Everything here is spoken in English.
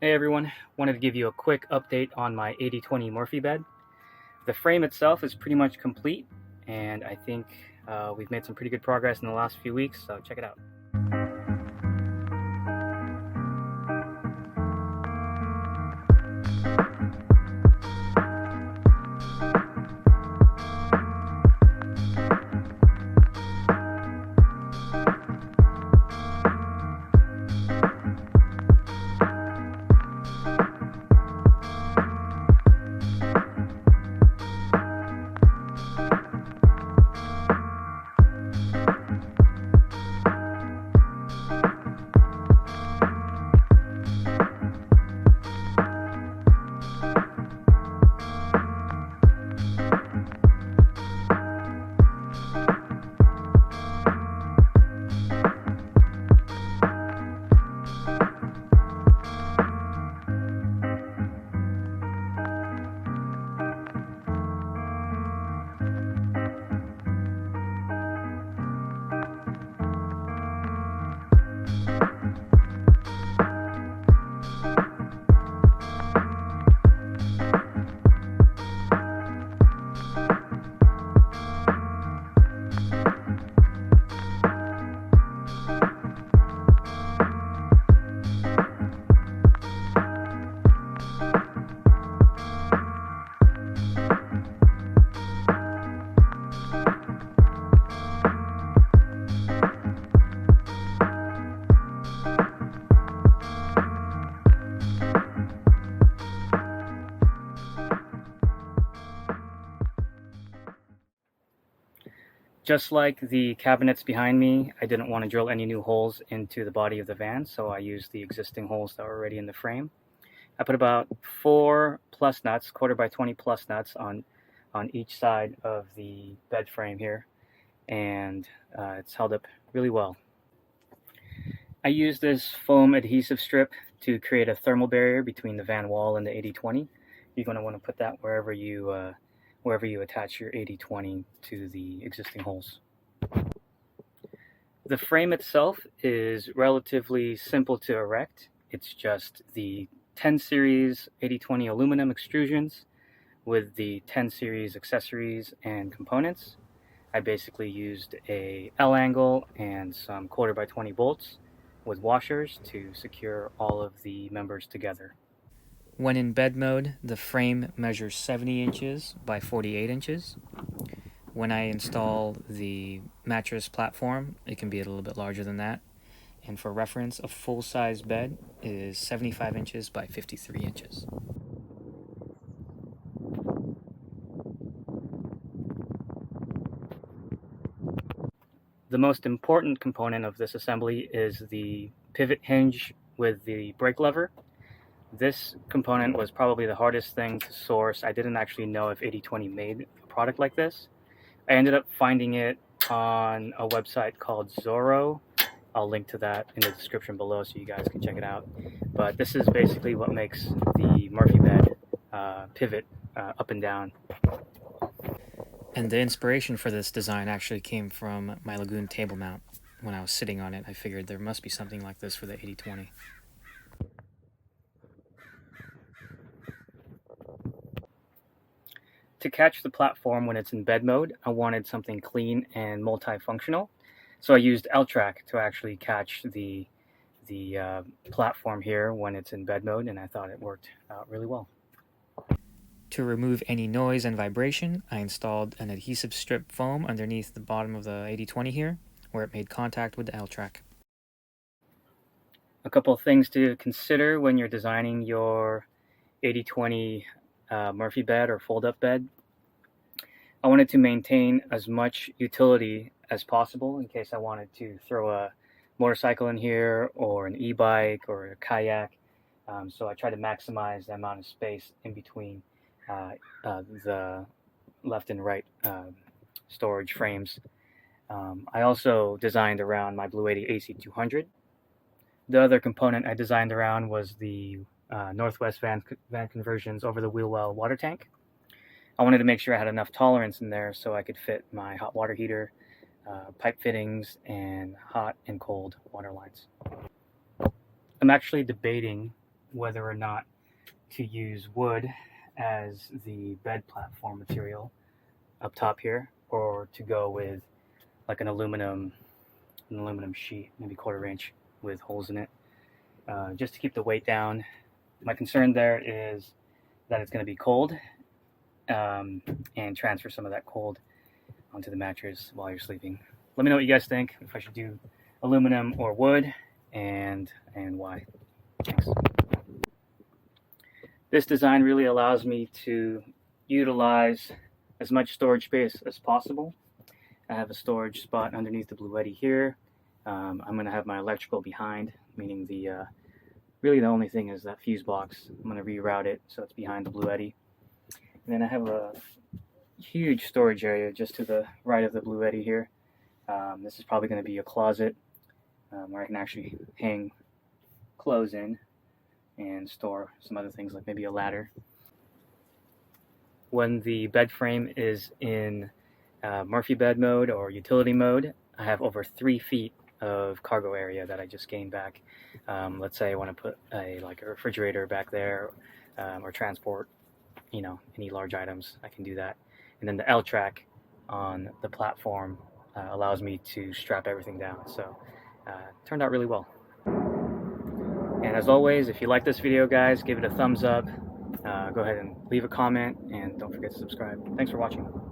Hey everyone, wanted to give you a quick update on my 80/20 Morphe bed. The frame itself is pretty much complete, and I think we've made some pretty good progress in the last few weeks, so check it out. Just like the cabinets behind me, I didn't want to drill any new holes into the body of the van, so I used the existing holes that were already in the frame. I put about 4 plus nuts, quarter by 20 plus nuts on each side of the bed frame here, and it's held up really well. I used this foam adhesive strip to create a thermal barrier between the van wall and the 80/20. You're going to want to put that wherever you attach your 80/20 to the existing holes. The frame itself is relatively simple to erect. It's just the 10 series 80/20 aluminum extrusions with the 10 series accessories and components. I basically used a L angle and some quarter by 20 bolts with washers to secure all of the members together. When in bed mode, the frame measures 70 inches by 48 inches. When I install the mattress platform, it can be a little bit larger than that. And for reference, a full-size bed is 75 inches by 53 inches. The most important component of this assembly is the pivot hinge with the brake lever. This component was probably the hardest thing to source. I didn't actually know if 80/20 made a product like this. I ended up finding it on a website called Zorro. I'll link to that in the description below so you guys can check it out. But this is basically what makes the Morphe bed pivot up and down. And the inspiration for this design actually came from my Lagoon table mount. When I was sitting on it, I figured there must be something like this for the 80/20. To catch the platform when it's in bed mode, I wanted something clean and multifunctional. So I used L-Track to actually catch the platform here when it's in bed mode, and I thought it worked out really well. To remove any noise and vibration, I installed an adhesive strip foam underneath the bottom of the 80/20 here, where it made contact with the L-Track. A couple of things to consider when you're designing your 80/20 Morphe bed or fold-up bed. I wanted to maintain as much utility as possible in case I wanted to throw a motorcycle in here or an e-bike or a kayak. So I try to maximize the amount of space in between the left and right storage frames. I also designed around my Blue 80 AC200. The other component I designed around was the Northwest Van Conversions over the wheel well water tank. I wanted to make sure I had enough tolerance in there so I could fit my hot water heater, pipe fittings, and hot and cold water lines. I'm actually debating whether or not to use wood as the bed platform material up top here, or to go with like an aluminum sheet, maybe 1/4 inch with holes in it, just to keep the weight down. My concern there is that it's going to be cold, and transfer some of that cold onto the mattress while you're sleeping. Let me know what you guys think, if I should do aluminum or wood, and why. Thanks. This design really allows me to utilize as much storage space as possible. I have a storage spot underneath the Blue Eddy here. I'm going to have my electrical behind, meaning really the only thing is that fuse box. I'm going to reroute it so it's behind the Blue Eddy. And then I have a huge storage area just to the right of the Blue Eddy here. This is probably going to be a closet where I can actually hang clothes in and store some other things, like maybe a ladder. When the bed frame is in Murphy bed mode or utility mode, I have over 3 feet of cargo area that I just gained back. Let's say I want to put a refrigerator back there, or transport, any large items, I can do that. And then the L track on the platform allows me to strap everything down. So turned out really well. And as always, if you like this video, guys, give it a thumbs up. Go ahead and leave a comment, and don't forget to subscribe. Thanks for watching.